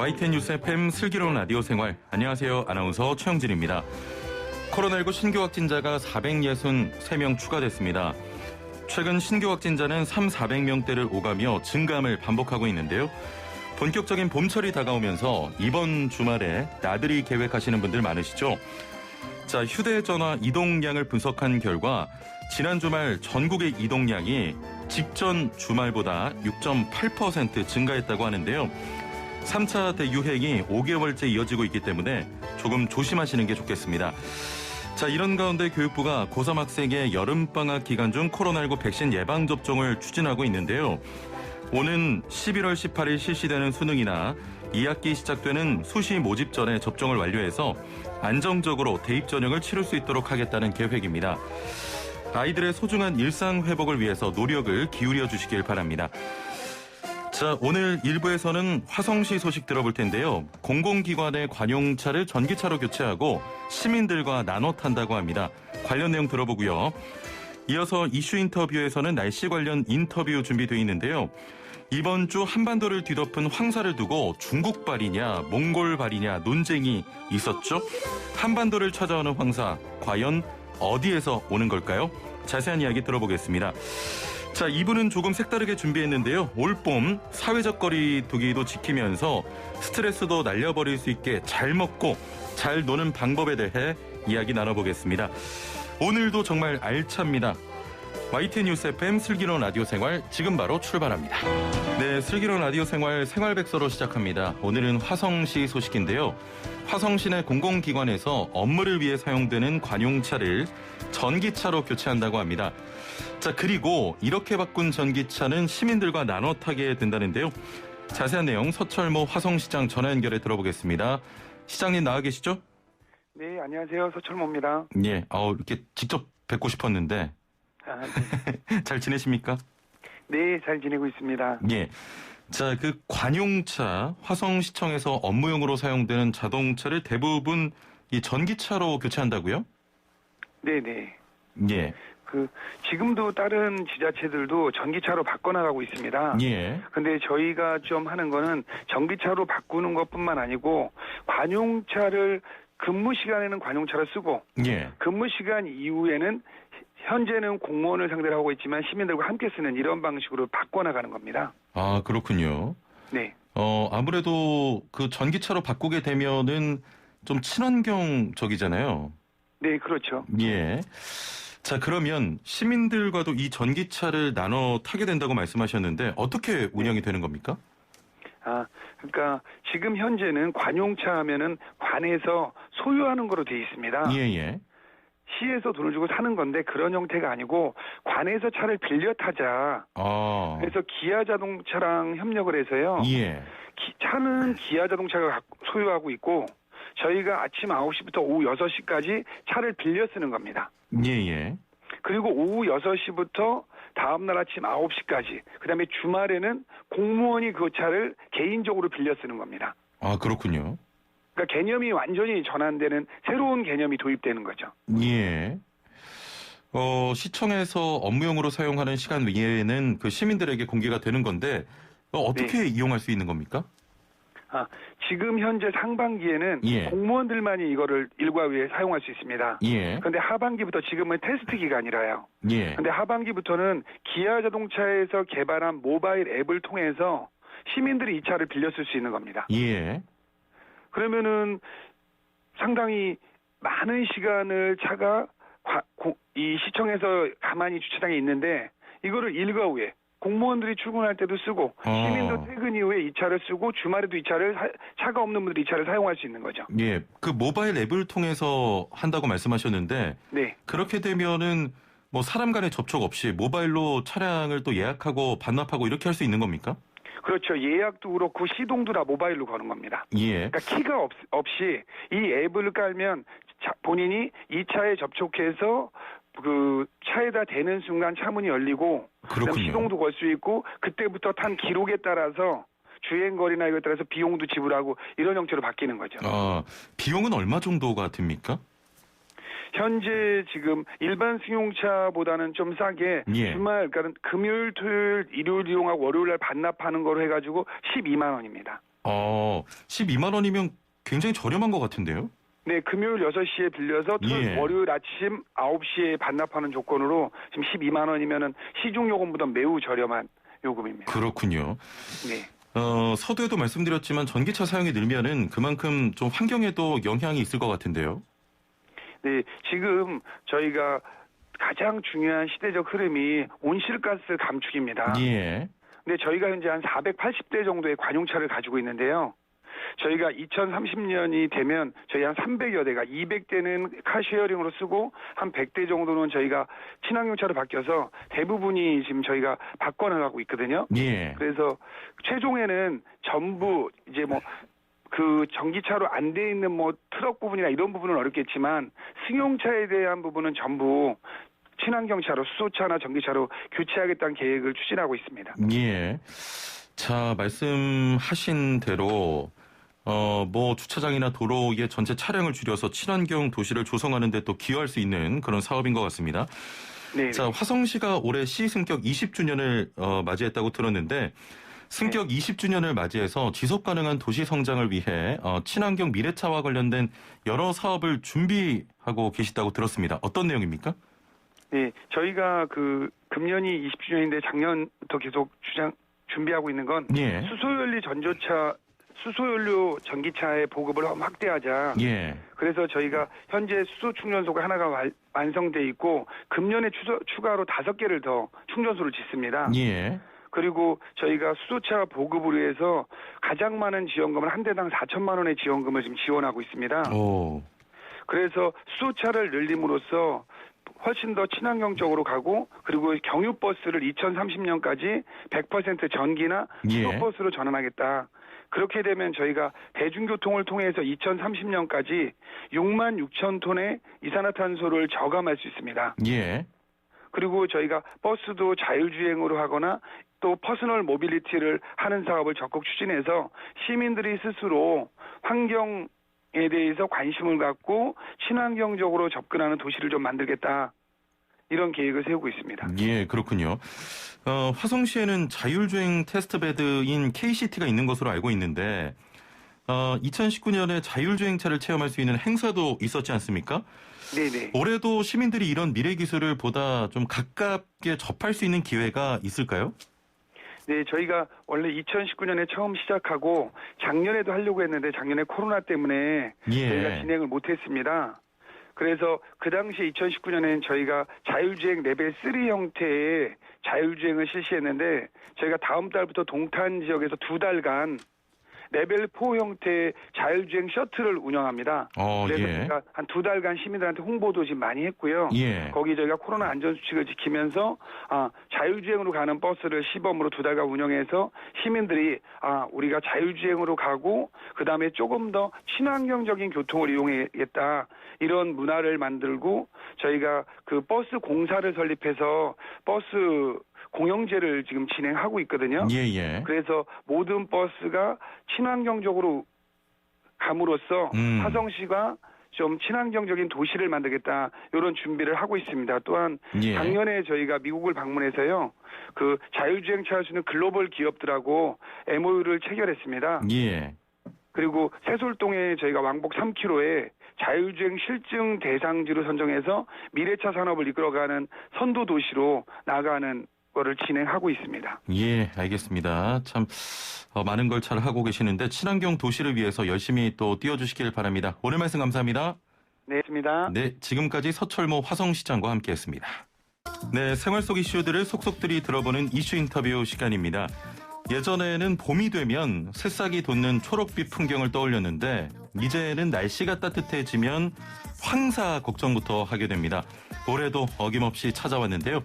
YTN 뉴스 FM 슬기로운 라디오 생활. 안녕하세요. 아나운서 최영진입니다. 코로나19 신규 확진자가 463명 추가됐습니다. 최근 신규 확진자는 400명대를 오가며 증감을 반복하고 있는데요. 본격적인 봄철이 다가오면서 이번 주말에 나들이 계획하시는 분들 많으시죠? 자, 휴대전화 이동량을 분석한 결과 지난 주말 전국의 이동량이 직전 주말보다 6.8% 증가했다고 하는데요. 3차 대유행이 5개월째 이어지고 있기 때문에 조금 조심하시는 게 좋겠습니다. 자, 이런 가운데 교육부가 고3 학생의 여름방학 기간 중 코로나19 백신 예방접종을 추진하고 있는데요. 오는 11월 18일 실시되는 수능이나 2학기 시작되는 수시 모집 전에 접종을 완료해서 안정적으로 대입 전형을 치를 수 있도록 하겠다는 계획입니다. 아이들의 소중한 일상 회복을 위해서 노력을 기울여 주시길 바랍니다. 자, 오늘 1부에서는 화성시 소식 들어볼 텐데요. 공공기관의 관용차를 전기차로 교체하고 시민들과 나눠 탄다고 합니다. 관련 내용 들어보고요. 이어서 이슈 인터뷰에서는 날씨 관련 인터뷰 준비되어 있는데요. 이번 주 한반도를 뒤덮은 황사를 두고 중국발이냐 몽골발이냐 논쟁이 있었죠. 한반도를 찾아오는 황사, 과연 어디에서 오는 걸까요? 자세한 이야기 들어보겠습니다. 자, 2부는 조금 색다르게 준비했는데요. 올봄 사회적 거리 두기도 지키면서 스트레스도 날려버릴 수 있게 잘 먹고 잘 노는 방법에 대해 이야기 나눠보겠습니다. 오늘도 정말 알찹니다. YTN 뉴스 FM 슬기로운 라디오 생활 지금 바로 출발합니다. 네, 슬기로운 라디오 생활 생활백서로 시작합니다. 오늘은 화성시 소식인데요. 화성시 내 공공기관에서 업무를 위해 사용되는 관용차를 전기차로 교체한다고 합니다. 자, 그리고 이렇게 바꾼 전기차는 시민들과 나눠 타게 된다는데요. 자세한 내용 서철모 화성시장 전화 연결해 들어보겠습니다. 시장님 나와 계시죠? 네, 안녕하세요. 서철모입니다. 예, 이렇게 직접 뵙고 싶었는데. 네. 잘 지내십니까? 네, 잘 지내고 있습니다. 예. 자, 그 관용차, 화성시청에서 업무용으로 사용되는 자동차를 대부분 이 전기차로 교체한다고요? 네네. 예. 지금도 다른 지자체들도 전기차로 바꿔나가고 있습니다. 예. 근데 저희가 좀 하는 거는 전기차로 바꾸는 것뿐만 아니고 관용차를 근무 시간에는 관용차를 쓰고 예. 근무 시간 이후에는 현재는 공무원을 상대로 하고 있지만 시민들과 함께 쓰는 이런 방식으로 바꿔나가는 겁니다. 아, 그렇군요. 네. 아무래도 그 전기차로 바꾸게 되면은 좀 친환경적이잖아요. 네, 그렇죠. 예. 자, 그러면 시민들과도 이 전기차를 나눠 타게 된다고 말씀하셨는데 어떻게 운영이 되는 겁니까? 그러니까 지금 현재는 관용차 하면은 관에서 소유하는 거로 돼 있습니다. 예. 시에서 돈을 주고 사는 건데 그런 형태가 아니고 관에서 차를 빌려 타자. 그래서 기아 자동차랑 협력을 해서요. 예. 차는 기아 자동차가 소유하고 있고 저희가 아침 9시부터 오후 6시까지 차를 빌려 쓰는 겁니다. 예. 그리고 오후 6시부터 다음날 아침 9시까지 그다음에 주말에는 공무원이 그 차를 개인적으로 빌려 쓰는 겁니다. 아, 그렇군요. 그러니까 개념이 완전히 전환되는 새로운 개념이 도입되는 거죠. 예. 시청에서 업무용으로 사용하는 시간 외에는 그 시민들에게 공개가 되는 건데 어떻게 이용할 수 있는 겁니까? 지금 현재 상반기에는 공무원들만이 이거를 일과위에 사용할 수 있습니다. 예. 그런데 하반기부터 지금은 테스트 기간이라요. 예. 그런데 하반기부터는 기아 자동차에서 개발한 모바일 앱을 통해서 시민들이 이 차를 빌려 쓸 수 있는 겁니다. 예. 그러면은 상당히 많은 시간을 차가 이 시청에서 가만히 주차장에 있는데 이거를 일과후에 공무원들이 출근할 때도 쓰고 시민도 퇴근 이후에 이 차를 쓰고 주말에도 이 차를 차가 없는 분들이 이 차를 사용할 수 있는 거죠. 예, 그 모바일 앱을 통해서 한다고 말씀하셨는데 네. 그렇게 되면은 뭐 사람 간의 접촉 없이 모바일로 차량을 또 예약하고 반납하고 이렇게 할 수 있는 겁니까? 그렇죠. 예약도 그렇고 시동도 다 모바일로 거는 겁니다. 예. 그러니까 키가 없이 이 앱을 깔면 본인이 이 차에 접촉해서 그 차에다 대는 순간 차문이 열리고 그렇군요. 시동도 걸 수 있고 그때부터 탄 기록에 따라서 주행거리나 이거에 따라서 비용도 지불하고 이런 형태로 바뀌는 거죠. 비용은 얼마 정도가 듭니까? 현재 지금 일반 승용차보다는 좀 싸게 주말 그러니까 금요일, 토요일, 일요일 이용하고 월요일 날 반납하는 거로 해가지고 12만 원입니다. 12만 원이면 굉장히 저렴한 것 같은데요? 네, 금요일 6시에 빌려서 예. 월요일 아침 9시에 반납하는 조건으로 지금 12만 원이면은 시중 요금보다 매우 저렴한 요금입니다. 그렇군요. 네. 서두에도 말씀드렸지만 전기차 사용이 늘면은 그만큼 좀 환경에도 영향이 있을 것 같은데요. 네, 지금 저희가 가장 중요한 시대적 흐름이 온실가스 감축입니다. 예. 근데 저희가 현재 한 480대 정도의 관용차를 가지고 있는데요. 저희가 2030년이 되면 저희 한 300여 대가 200대는 카쉐어링으로 쓰고 한 100대 정도는 저희가 친환경차로 바뀌어서 대부분이 지금 저희가 바꿔나가고 있거든요. 예. 그래서 최종에는 전부 이제 뭐 그 전기차로 안 돼 있는 뭐 트럭 부분이나 이런 부분은 어렵겠지만 승용차에 대한 부분은 전부 친환경차로 수소차나 전기차로 교체하겠다는 계획을 추진하고 있습니다. 예. 자, 말씀하신 대로 뭐 주차장이나 도로의 전체 차량을 줄여서 친환경 도시를 조성하는 데 또 기여할 수 있는 그런 사업인 것 같습니다. 네. 자, 화성시가 올해 시승격 20주년을 맞이했다고 들었는데 승격 20주년을 맞이해서 지속 가능한 도시 성장을 위해 친환경 미래차와 관련된 여러 사업을 준비하고 계시다고 들었습니다. 어떤 내용입니까? 네, 저희가 그 금년이 20주년인데 작년부터 계속 준비하고 있는 건 예. 수소연료 전기차의 보급을 확대하자. 예. 그래서 저희가 현재 수소 충전소가 하나가 완성돼 있고 금년에 추가로 5개를 더 충전소를 짓습니다. 예. 그리고 저희가 수소차 보급을 위해서 가장 많은 지원금을 한 대당 4천만 원의 지원금을 지금 지원하고 있습니다. 오. 그래서 수소차를 늘림으로써 훨씬 더 친환경적으로 가고 그리고 경유버스를 2030년까지 100% 전기나 예. 수소버스로 전환하겠다. 그렇게 되면 저희가 대중교통을 통해서 2030년까지 6만 6천 톤의 이산화탄소를 저감할 수 있습니다. 예. 그리고 저희가 버스도 자율주행으로 하거나 또 퍼스널 모빌리티를 하는 사업을 적극 추진해서 시민들이 스스로 환경에 대해서 관심을 갖고 친환경적으로 접근하는 도시를 좀 만들겠다. 이런 계획을 세우고 있습니다. 예, 그렇군요. 화성시에는 자율주행 테스트베드인 KCT가 있는 것으로 알고 있는데 2019년에 자율주행차를 체험할 수 있는 행사도 있었지 않습니까? 네네. 올해도 시민들이 이런 미래 기술을 보다 좀 가깝게 접할 수 있는 기회가 있을까요? 네, 저희가 원래 2019년에 처음 시작하고 작년에도 하려고 했는데 작년에 코로나 때문에 예. 저희가 진행을 못했습니다. 그래서 그 당시 2019년에는 저희가 자율주행 레벨 3 형태의 자율주행을 실시했는데 저희가 다음 달부터 동탄 지역에서 2달간 레벨 4 형태의 자율주행 셔틀을 운영합니다. 그래서 예. 저희가 한 2달간 시민들한테 홍보도 지금 많이 했고요. 예. 거기 저희가 코로나 안전수칙을 지키면서 자율주행으로 가는 버스를 시범으로 2달간 운영해서 시민들이 우리가 자율주행으로 가고 그다음에 조금 더 친환경적인 교통을 이용하겠다. 이런 문화를 만들고 저희가 그 버스 공사를 설립해서 버스 공영제를 지금 진행하고 있거든요. 예. 그래서 모든 버스가 친환경적으로 감으로써 화성시가 좀 친환경적인 도시를 만들겠다 이런 준비를 하고 있습니다. 또한 예. 작년에 저희가 미국을 방문해서요. 그 자율주행차 할 수 있는 글로벌 기업들하고 MOU를 체결했습니다. 예. 그리고 세솔동에 저희가 왕복 3km에 자율주행 실증 대상지로 선정해서 미래차 산업을 이끌어가는 선도 도시로 나아가는 거를 진행하고 있습니다. 예, 알겠습니다. 참 많은 걸 잘 하고 계시는데 친환경 도시를 위해서 열심히 또 뛰어주시길 바랍니다. 오늘 말씀 감사합니다. 네, 있습니다. 네, 지금까지 서철모 화성시장과 함께했습니다. 네, 생활 속 이슈들을 속속들이 들어보는 이슈 인터뷰 시간입니다. 예전에는 봄이 되면 새싹이 돋는 초록빛 풍경을 떠올렸는데 이제는 날씨가 따뜻해지면 황사 걱정부터 하게 됩니다. 올해도 어김없이 찾아왔는데요.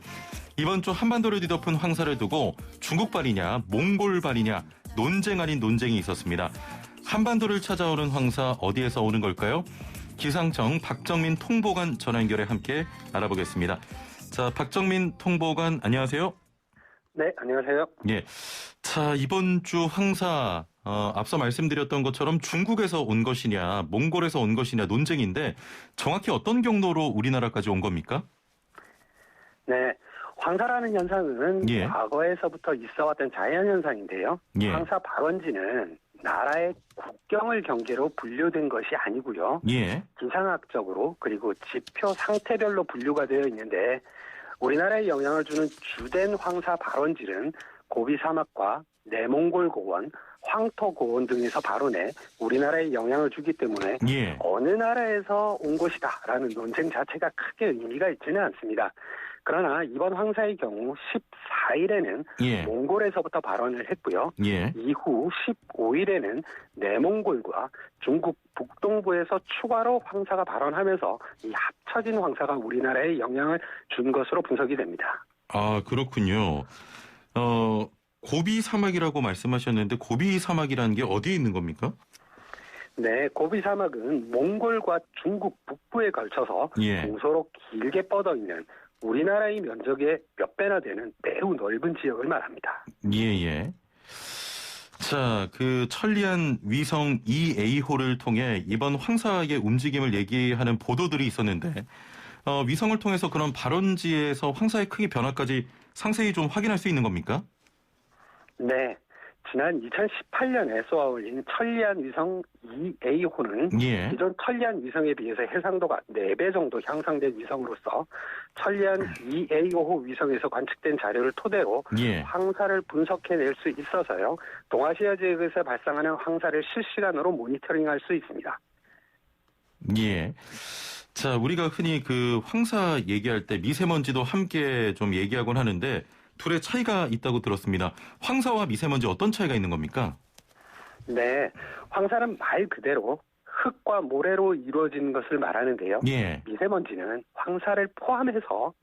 이번 주 한반도를 뒤덮은 황사를 두고 중국발이냐 몽골발이냐 논쟁 아닌 논쟁이 있었습니다. 한반도를 찾아오는 황사 어디에서 오는 걸까요? 기상청 박정민 통보관 전화 연결에 함께 알아보겠습니다. 자, 박정민 통보관 안녕하세요. 네, 안녕하세요. 예. 자, 이번 주 황사 앞서 말씀드렸던 것처럼 중국에서 온 것이냐 몽골에서 온 것이냐 논쟁인데 정확히 어떤 경로로 우리나라까지 온 겁니까? 네, 황사라는 현상은 예. 과거에서부터 있어왔던 자연현상인데요. 예. 황사 발원지는 나라의 국경을 경계로 분류된 것이 아니고요. 예. 기상학적으로 그리고 지표 상태별로 분류가 되어 있는데 우리나라에 영향을 주는 주된 황사 발원지는 고비 사막과 내몽골 고원, 황토 고원 등에서 발원해 우리나라에 영향을 주기 때문에 예. 어느 나라에서 온 것이다라는 논쟁 자체가 크게 의미가 있지는 않습니다. 그러나 이번 황사의 경우 14일에는 예. 몽골에서부터 발원을 했고요. 예. 이후 15일에는 내몽골과 중국 북동부에서 추가로 황사가 발원하면서 이 합쳐진 황사가 우리나라에 영향을 준 것으로 분석이 됩니다. 아, 그렇군요. 고비 사막이라고 말씀하셨는데 고비 사막이라는 게 어디에 있는 겁니까? 네, 고비 사막은 몽골과 중국 북부에 걸쳐서 예. 동서로 길게 뻗어 있는 우리나라의 면적의 몇 배나 되는 매우 넓은 지역을 말합니다. 예. 자, 그 천리안 위성 EA호를 통해 이번 황사의 움직임을 얘기하는 보도들이 있었는데 위성을 통해서 그런 발원지에서 황사의 크기 변화까지 상세히 좀 확인할 수 있는 겁니까? 네, 지난 2018년에 쏘아 올린 천리안 위성 EA호는 예. 기존 천리안 위성에 비해서 해상도가 4배 정도 향상된 위성으로서 천리안 EA호 위성에서 관측된 자료를 토대로 예. 황사를 분석해낼 수 있어서요. 동아시아 지역에서 발생하는 황사를 실시간으로 모니터링할 수 있습니다. 예. 자, 우리가 흔히 그 황사 얘기할 때 미세먼지도 함께 좀 얘기하곤 하는데 둘의 차이가 있다고 들었습니다. 황사와 미세먼지 어떤 차이가 있는 겁니까? 네, 황사는 말 그대로 흙과 모래로 이루어진 것을 말하는데요. 예. 미세먼지는 황사를 포함해서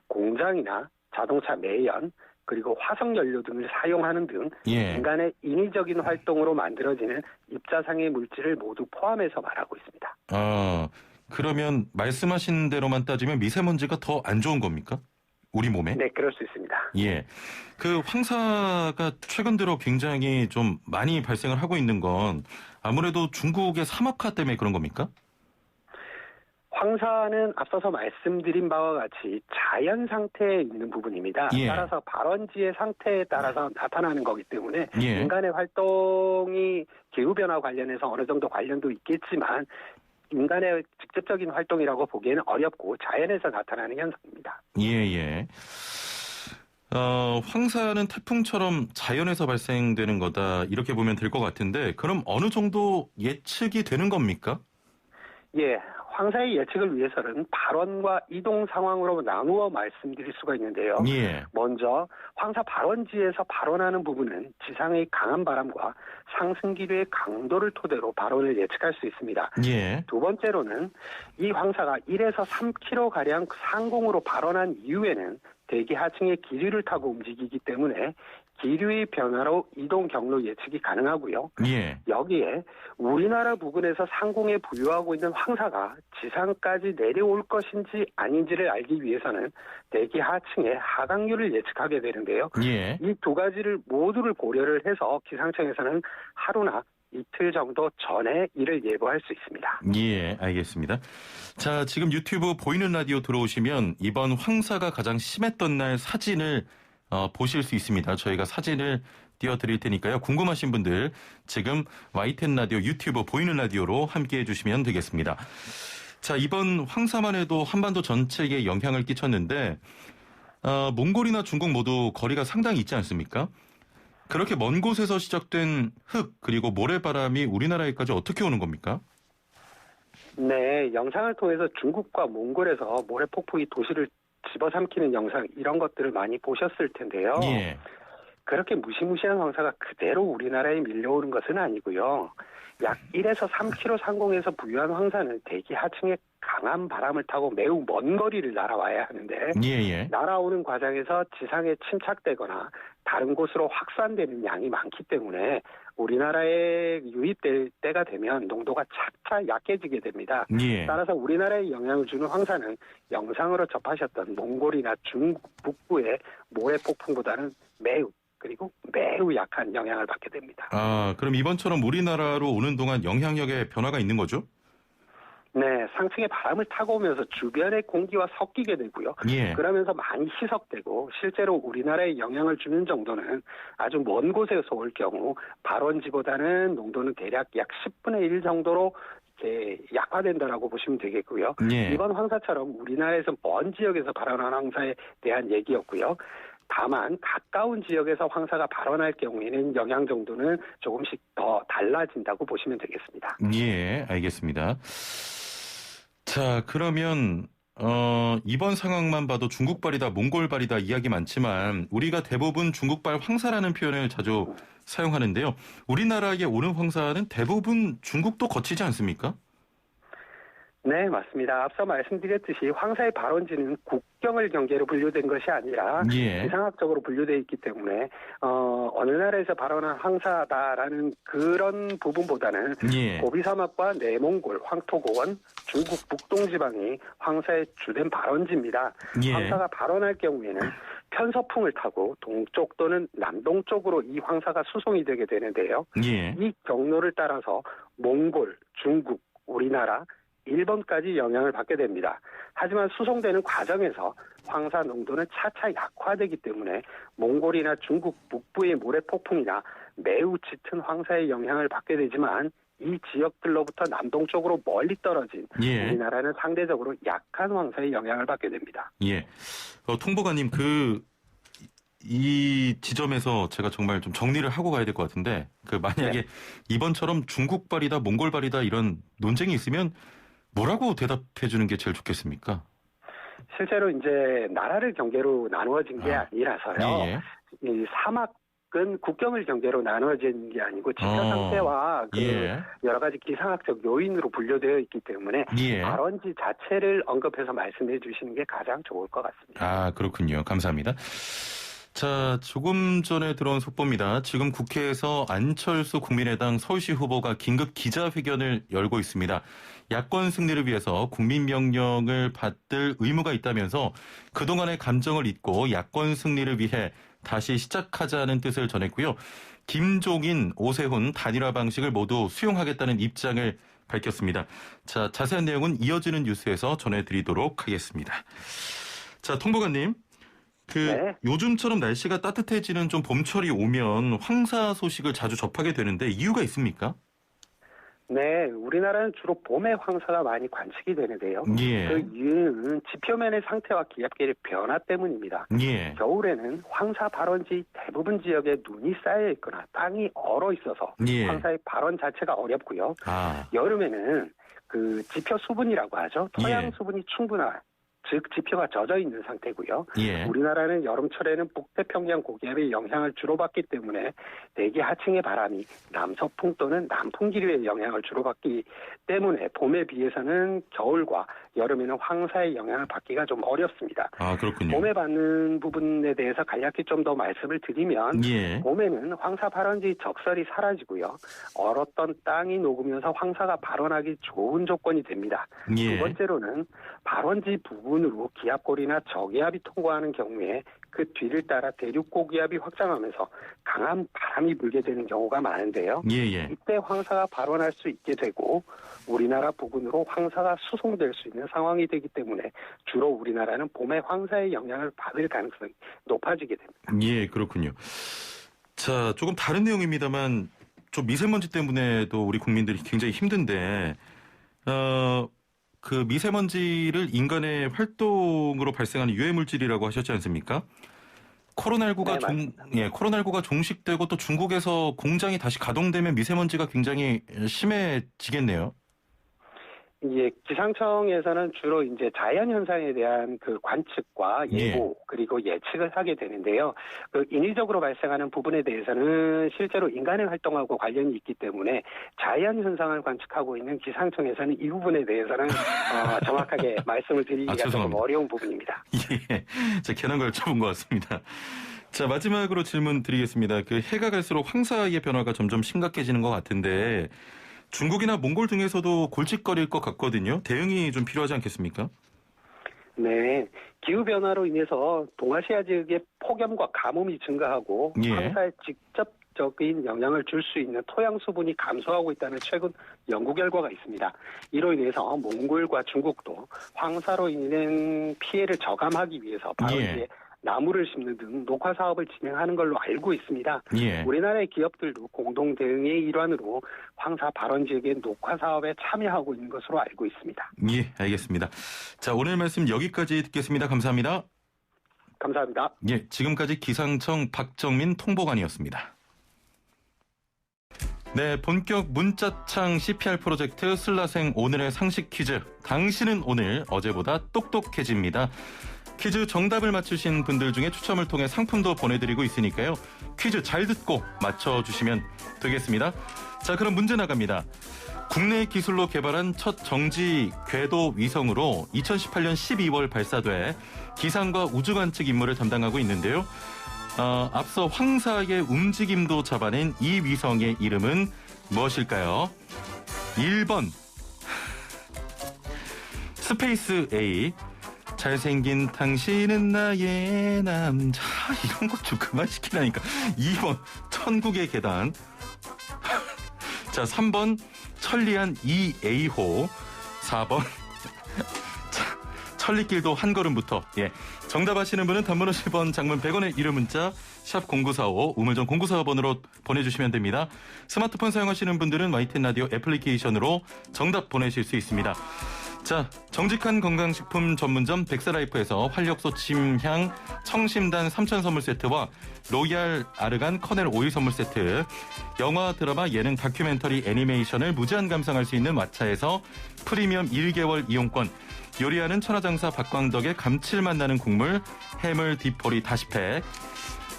공장이나 자동차 매연, 그리고 화석연료 등을 사용하는 등 예. 인간의 인위적인 활동으로 만들어지는 입자상의 물질을 모두 포함해서 말하고 있습니다. 아, 그러면 말씀하신 대로만 따지면 미세먼지가 더 안 좋은 겁니까? 우리 몸에? 네, 그럴 수 있습니다. 예. 그 황사가 최근 들어 굉장히 좀 많이 발생을 하고 있는 건 아무래도 중국의 사막화 때문에 그런 겁니까? 황사는 앞서서 말씀드린 바와 같이 자연 상태에 있는 부분입니다. 예. 따라서 발원지의 상태에 따라서 나타나는 거기 때문에 예. 인간의 활동이 기후변화 관련해서 어느 정도 관련도 있겠지만 인간의 직접적인 활동이라고 보기에는 어렵고 자연에서 나타나는 현상입니다. 예. 황사는 태풍처럼 자연에서 발생되는 거다 이렇게 보면 될 것 같은데 그럼 어느 정도 예측이 되는 겁니까? 예, 황사의 예측을 위해서는 발원과 이동 상황으로 나누어 말씀드릴 수가 있는데요. 예. 먼저 황사 발원지에서 발원하는 부분은 지상의 강한 바람과 상승 기류의 강도를 토대로 발원을 예측할 수 있습니다. 예. 두 번째로는 이 황사가 1에서 3km가량 상공으로 발원한 이후에는 대기 하층의 기류를 타고 움직이기 때문에 기류의 변화로 이동 경로 예측이 가능하고요. 예. 여기에 우리나라 부근에서 상공에 부유하고 있는 황사가 지상까지 내려올 것인지 아닌지를 알기 위해서는 대기 하층의 하강률을 예측하게 되는데요. 예. 이 두 가지를 모두를 고려를 해서 기상청에서는 하루나 이틀 정도 전에 이를 예보할 수 있습니다. 예, 알겠습니다. 자, 지금 유튜브 보이는 라디오 들어오시면 이번 황사가 가장 심했던 날 사진을 보실 수 있습니다. 저희가 사진을 띄워드릴 테니까요. 궁금하신 분들 지금 YTN 라디오 유튜브 보이는 라디오로 함께해 주시면 되겠습니다. 자, 이번 황사만 해도 한반도 전체에 영향을 끼쳤는데 몽골이나 중국 모두 거리가 상당히 있지 않습니까? 그렇게 먼 곳에서 시작된 흙 그리고 모래바람이 우리나라에까지 어떻게 오는 겁니까? 네, 영상을 통해서 중국과 몽골에서 모래 폭풍이 도시를 집어삼키는 영상 이런 것들을 많이 보셨을 텐데요. 예. 그렇게 무시무시한 황사가 그대로 우리나라에 밀려오는 것은 아니고요. 약 1에서 3km 상공에서 부유한 황사는 대기 하층의 강한 바람을 타고 매우 먼 거리를 날아와야 하는데 예. 날아오는 과정에서 지상에 침착되거나 다른 곳으로 확산되는 양이 많기 때문에 우리나라에 유입될 때가 되면 농도가 차차 약해지게 됩니다. 예. 따라서 우리나라에 영향을 주는 황사는 영상으로 접하셨던 몽골이나 중국 북부의 모래 폭풍보다는 매우 약한 영향을 받게 됩니다. 아, 그럼 이번처럼 우리나라로 오는 동안 영향력에 변화가 있는 거죠? 네, 상층의 바람을 타고 오면서 주변의 공기와 섞이게 되고요. 예. 그러면서 많이 희석되고 실제로 우리나라에 영향을 주는 정도는 아주 먼 곳에서 올 경우 발원지보다는 농도는 대략 약 10분의 1 정도로 이렇게 약화된다라고 보시면 되겠고요. 예. 이번 황사처럼 우리나라에서 먼 지역에서 발원한 황사에 대한 얘기였고요. 다만 가까운 지역에서 황사가 발원할 경우에는 영향 정도는 조금씩 더 달라진다고 보시면 되겠습니다. 예, 알겠습니다. 자, 그러면 이번 상황만 봐도 중국발이다, 몽골발이다 이야기 많지만 우리가 대부분 중국발 황사라는 표현을 자주 사용하는데요. 우리나라에 오는 황사는 대부분 중국도 거치지 않습니까? 네, 맞습니다. 앞서 말씀드렸듯이 황사의 발원지는 국경을 경계로 분류된 것이 아니라 예. 기상학적으로 분류되어 있기 때문에 어느 나라에서 발원한 황사다라는 그런 부분보다는 예. 고비사막과 내몽골, 황토고원, 중국 북동지방이 황사의 주된 발원지입니다. 예. 황사가 발원할 경우에는 편서풍을 타고 동쪽 또는 남동쪽으로 이 황사가 수송이 되게 되는데요. 예. 이 경로를 따라서 몽골, 중국, 우리나라, 일본까지 영향을 받게 됩니다. 하지만 수송되는 과정에서 황사 농도는 차차 약화되기 때문에 몽골이나 중국 북부의 모래폭풍이나 매우 짙은 황사의 영향을 받게 되지만 이 지역들로부터 남동쪽으로 멀리 떨어진 예. 우리나라는 상대적으로 약한 황사의 영향을 받게 됩니다. 예. 통보관님, 이 지점에서 제가 정말 좀 정리를 하고 가야 될 것 같은데, 만약에 네. 이번처럼 중국발이다, 몽골발이다 이런 논쟁이 있으면 뭐라고 대답해 주는 게 제일 좋겠습니까? 실제로 이제 나라를 경계로 나누어진 게 아니라서요. 예. 이 사막은 국경을 경계로 나누어진 게 아니고 지표 상태와 예. 여러 가지 기상학적 요인으로 분류되어 있기 때문에 예. 발원지 자체를 언급해서 말씀해 주시는 게 가장 좋을 것 같습니다. 아, 그렇군요. 감사합니다. 자, 조금 전에 들어온 속보입니다. 지금 국회에서 안철수 국민의당 서울시 후보가 긴급 기자회견을 열고 있습니다. 야권 승리를 위해서 국민명령을 받들 의무가 있다면서 그동안의 감정을 잊고 야권 승리를 위해 다시 시작하자는 뜻을 전했고요. 김종인, 오세훈 단일화 방식을 모두 수용하겠다는 입장을 밝혔습니다. 자, 자세한 내용은 이어지는 뉴스에서 전해드리도록 하겠습니다. 자, 통보관님. 네. 요즘처럼 날씨가 따뜻해지는 좀 봄철이 오면 황사 소식을 자주 접하게 되는데 이유가 있습니까? 네, 우리나라는 주로 봄에 황사가 많이 관측이 되는데요. 예. 그 이유는 지표면의 상태와 기압계의 변화 때문입니다. 예. 겨울에는 황사 발원지 대부분 지역에 눈이 쌓여 있거나 땅이 얼어 있어서 예. 황사의 발원 자체가 어렵고요. 아. 여름에는 그 지표 수분이라고 하죠. 토양 예. 수분이 충분한, 즉 지표가 젖어 있는 상태고요. 예. 우리나라는 여름철에는 북태평양 고기압의 영향을 주로 받기 때문에 대기 하층의 바람이 남서풍 또는 남풍 기류의 영향을 주로 받기 때문에 봄에 비해서는 겨울과 여름에는 황사의 영향을 받기가 좀 어렵습니다. 아, 그렇군요. 봄에 받는 부분에 대해서 간략히 좀 더 말씀을 드리면 예. 봄에는 황사 발원지 적설이 사라지고요. 얼었던 땅이 녹으면서 황사가 발원하기 좋은 조건이 됩니다. 예. 두 번째로는 발원지 부분으로 기압골이나 저기압이 통과하는 경우에 그 뒤를 따라 대륙 고기압이 확장하면서 강한 바람이 불게 되는 경우가 많은데요. 예. 이때 황사가 발원할 수 있게 되고 우리나라 부근으로 황사가 수송될 수 있는 상황이 되기 때문에 주로 우리나라는 봄에 황사의 영향을 받을 가능성이 높아지게 됩니다. 예, 그렇군요. 자, 조금 다른 내용입니다만 좀 미세먼지 때문에도 우리 국민들이 굉장히 힘든데 그 미세먼지를 인간의 활동으로 발생하는 유해 물질이라고 하셨지 않습니까? 코로나19가 종식되고 또 중국에서 공장이 다시 가동되면 미세먼지가 굉장히 심해지겠네요. 예, 기상청에서는 주로 이제 자연 현상에 대한 그 관측과 예보 그리고 예측을 하게 되는데요. 그 인위적으로 발생하는 부분에 대해서는 실제로 인간의 활동하고 관련이 있기 때문에 자연 현상을 관측하고 있는 기상청에서는 이 부분에 대해서는 정확하게 말씀을 드리기가 조금 어려운 부분입니다. 예, 제가 괜한 걸 쳐본 것 같습니다. 자, 마지막으로 질문 드리겠습니다. 그 해가 갈수록 황사의 변화가 점점 심각해지는 것 같은데 중국이나 몽골 등에서도 골칫거릴 것 같거든요. 대응이 좀 필요하지 않겠습니까? 네. 기후변화로 인해서 동아시아 지역의 폭염과 가뭄이 증가하고 황사에 직접 적인 영향을 줄 수 있는 토양 수분이 감소하고 있다는 최근 연구 결과가 있습니다. 이로 인해서 몽골과 중국도 황사로 인한 피해를 저감하기 위해서 발원지에 나무를 심는 등 녹화 사업을 진행하는 걸로 알고 있습니다. 예. 우리나라의 기업들도 공동 대응의 일환으로 황사 발원 지역의 녹화 사업에 참여하고 있는 것으로 알고 있습니다. 예, 알겠습니다. 자, 오늘 말씀 여기까지 듣겠습니다. 감사합니다. 감사합니다. 예, 지금까지 기상청 박정민 통보관이었습니다. 네, 본격 문자창 CPR 프로젝트 슬라생 오늘의 상식 퀴즈. 당신은 오늘 어제보다 똑똑해집니다. 퀴즈 정답을 맞추신 분들 중에 추첨을 통해 상품도 보내드리고 있으니까요. 퀴즈 잘 듣고 맞춰주시면 되겠습니다. 자, 그럼 문제 나갑니다. 국내 기술로 개발한 첫 정지 궤도 위성으로 2018년 12월 발사돼 기상과 우주관측 임무를 담당하고 있는데요. 앞서 황사의 움직임도 잡아낸 이 위성의 이름은 무엇일까요? 1번 스페이스 A, 잘생긴 당신은 나의 남자, 이런 것 좀 그만 시키라니까. 2번 천국의 계단. 자, 3번 천리안 2A호. 4번 천리길도 한 걸음부터. 예, 정답 아시는 분은 단문 50원, 장문 100원의 유료 문자 샵 0945, 우물정 0945번으로 보내주시면 됩니다. 스마트폰 사용하시는 분들은 YTN 라디오 애플리케이션으로 정답 보내실 수 있습니다. 자, 정직한 건강식품 전문점 백사라이프에서 활력소 침향 청심단 3천 선물 세트와 로얄 아르간 커넬 오일 선물 세트, 영화, 드라마, 예능, 다큐멘터리, 애니메이션을 무제한 감상할 수 있는 왓챠에서 프리미엄 1개월 이용권, 요리하는 천하장사 박광덕의 감칠맛 나는 국물 해물 디포리 다시팩,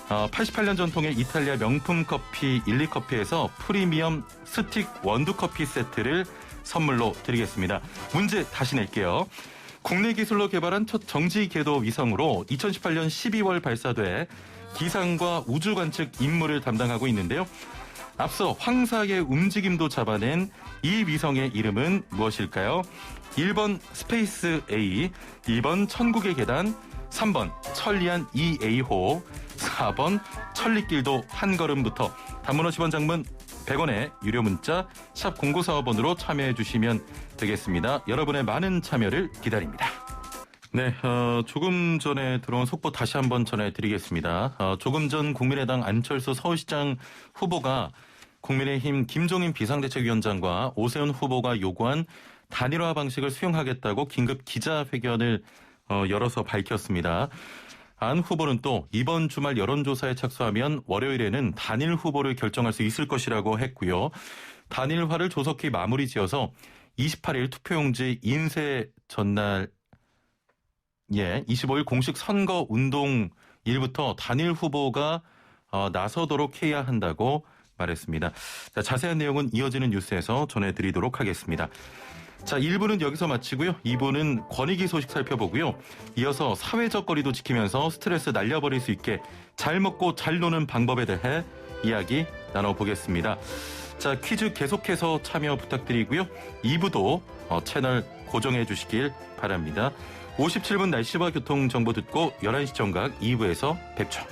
88년 전통의 이탈리아 명품 커피 12커피에서 프리미엄 스틱 원두커피 세트를 선물로 드리겠습니다. 문제 다시 낼게요. 국내 기술로 개발한 첫 정지 궤도 위성으로 2018년 12월 발사돼 기상과 우주 관측 임무를 담당하고 있는데요. 앞서 황사의 움직임도 잡아낸 이 위성의 이름은 무엇일까요? 1번 스페이스 A, 2번 천국의 계단, 3번 천리안 2A호, 4번 천리길도 한 걸음부터. 단문 50원, 장문 100원의 유료 문자 샵 0945번으로 참여해 주시면 되겠습니다. 여러분의 많은 참여를 기다립니다. 네, 조금 전에 들어온 속보 다시 한번 전해드리겠습니다. 조금 전 국민의당 안철수 서울시장 후보가 국민의힘 김종인 비상대책위원장과 오세훈 후보가 요구한 단일화 방식을 수용하겠다고 긴급 기자회견을 열어서 밝혔습니다. 안 후보는 또 이번 주말 여론조사에 착수하면 월요일에는 단일 후보를 결정할 수 있을 것이라고 했고요. 단일화를 조속히 마무리 지어서 28일 투표용지 인쇄 전날 25일 공식 선거 운동일부터 단일 후보가 나서도록 해야 한다고 말했습니다. 자, 자세한 내용은 이어지는 뉴스에서 전해드리도록 하겠습니다. 자, 1부는 여기서 마치고요. 2부는 권익위 소식 살펴보고요. 이어서 사회적 거리도 지키면서 스트레스 날려버릴 수 있게 잘 먹고 잘 노는 방법에 대해 이야기 나눠보겠습니다. 자, 퀴즈 계속해서 참여 부탁드리고요. 2부도 채널 고정해 주시길 바랍니다. 57분 날씨와 교통정보 듣고 11시 정각 2부에서 뵙죠.